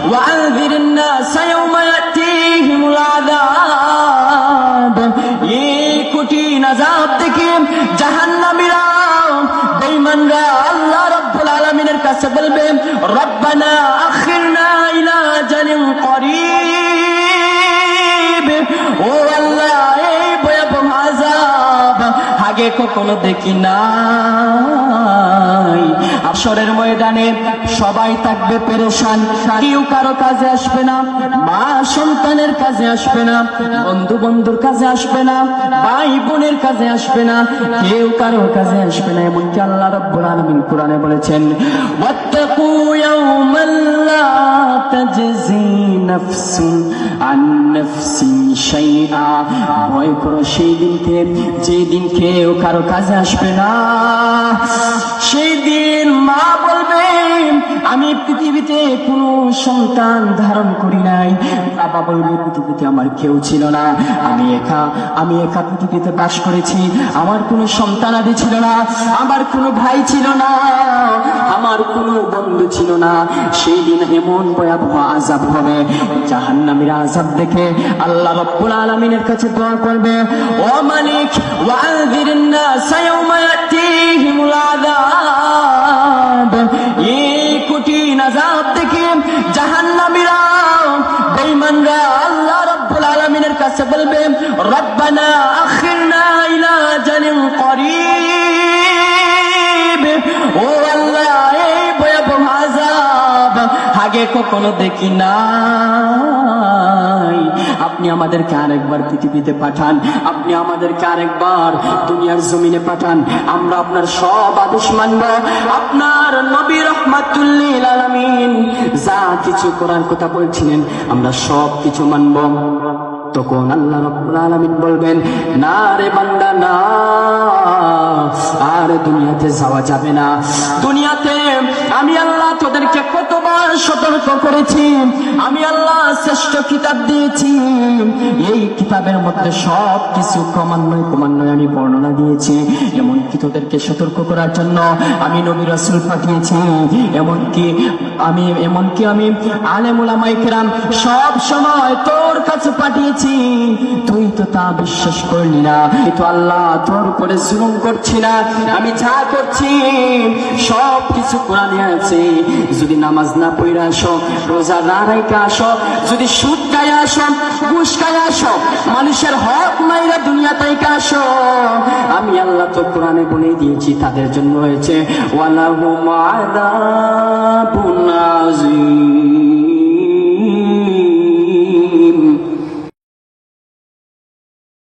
ওয়াআযিরিন নাস ইয়াওমা ইয়াতিহিমুল আযাব। এই কঠিন আযাব থেকে জাহান্নামীরা বেঈমানরা আল্লাহ রাব্বুল আলামিনের কাছে বলবে, রব্বানা আখিরনা ইলা আজালিন করিব। ও আল্লাহ, এই ভয়াবহ আযাব আগে কখনো দেখি নাই। হাশরের ময়দানে সবাই থাকবে পেরেশান, কেউ কারো কাজে আসবে না, মা সন্তানের কাজে আসবে না, বন্ধু বন্ধুর কাজে আসবে না, ভাই বোনের কাজে আসবে না, কেউ কারো কাজে আসবে না। এমনকি আল্লাহ রাব্বুল আলামিন কোরআনে বলেছেন, ওয়াত্তাকু ইয়াওমান লা তাজজি নাফসুন আন নাফসিন শাইআ। ভয় করো সেই দিনকে, যে দিন কেউ কারো কাজে আসবে না। সেই দিন মা বলবে, আমি পৃথিবীতে কোনো সন্তান ধারণ করি নাই। বাবা বলবে, পৃথিবীতে আমার কেউ ছিল না, আমি একা পৃথিবীতে বাস করেছি, আমার কোনো সন্তান আদি ছিল না, আমার কোনো ভাই ছিল না, আমার কোনো বন্ধু ছিল না। সেই দিন এমন ভয়াবহ আযাব হবে, জাহান্নামীরা আযাব দেখে আল্লাহ রাব্বুল আলামিনের কাছে দোয়া করবে, ও মালিক ওয়াআযিরিন নাস ইয়াওমা ইয়াতিহিমুল আযাব। এই কঠিন আযাব দেখে জাহান্নামীরা বেঈমানরা আল্লাহ রাব্বুল আলামিনের কাছে বলবে, রব্বানা আখিরনা ইলা আজালিন করিব। ও আল্লাহ, এই ভয়াবহ আযাব আগে কখনো দেখি নাই। আপনি আমাদেরকে আরেকবার পৃথিবীতে পাঠান, আপনি আমাদেরকে আরেকবার দুনিয়ার জমিনে পাঠান, আমরা আপনার সব আদেশ মানব। আপনার নবী রাহমাতুল লিল আলামিন যা কিছু করার কথা বলছিলেন আমরা সব কিছু মানব। তখন আল্লাহ রাব্বুল আলামিন বলবেন, না রে বান্দা, না, আর দুনিয়াতে যাওয়া যাবে না। দুনিয়াতে আমি আল্লাহ তোদেরকে কতবার সতর্ক করেছি, আমি আল্লাহ শ্রেষ্ঠ কিতাব দিয়েছি, এই কিতাবের মধ্যে সব কিছু ক্রমান্বয়ে আমি বর্ণনা দিয়েছি। এমনকি তোদেরকে সতর্ক করার জন্য আমি নবী রাসূল পাঠিয়েছি, এমনকি আমি আলেম উলামায়ে কেরাম সব সময় তোর কাছে পাঠিয়েছি। তুই তো তা বিশ্বাস করলি না। কিন্তু আল্লাহ তোর উপরে জুলুম করছি না, আমি যা করছি সব কিছু কোরআনে আছে। যদি নামাজ না পড়ে আসো, রোজা না রাখতে আসো, যদি সুদ খায় আসো, ঘুষ খায় আসো, মানুষের হক মাইরা দুনিয়া থেকে আসো, আমি আল্লাহ তো কোরআনে বলে দিয়েছি তাদের জন্য হয়েছে ওয়ালাহুম আযাবুন আযীম।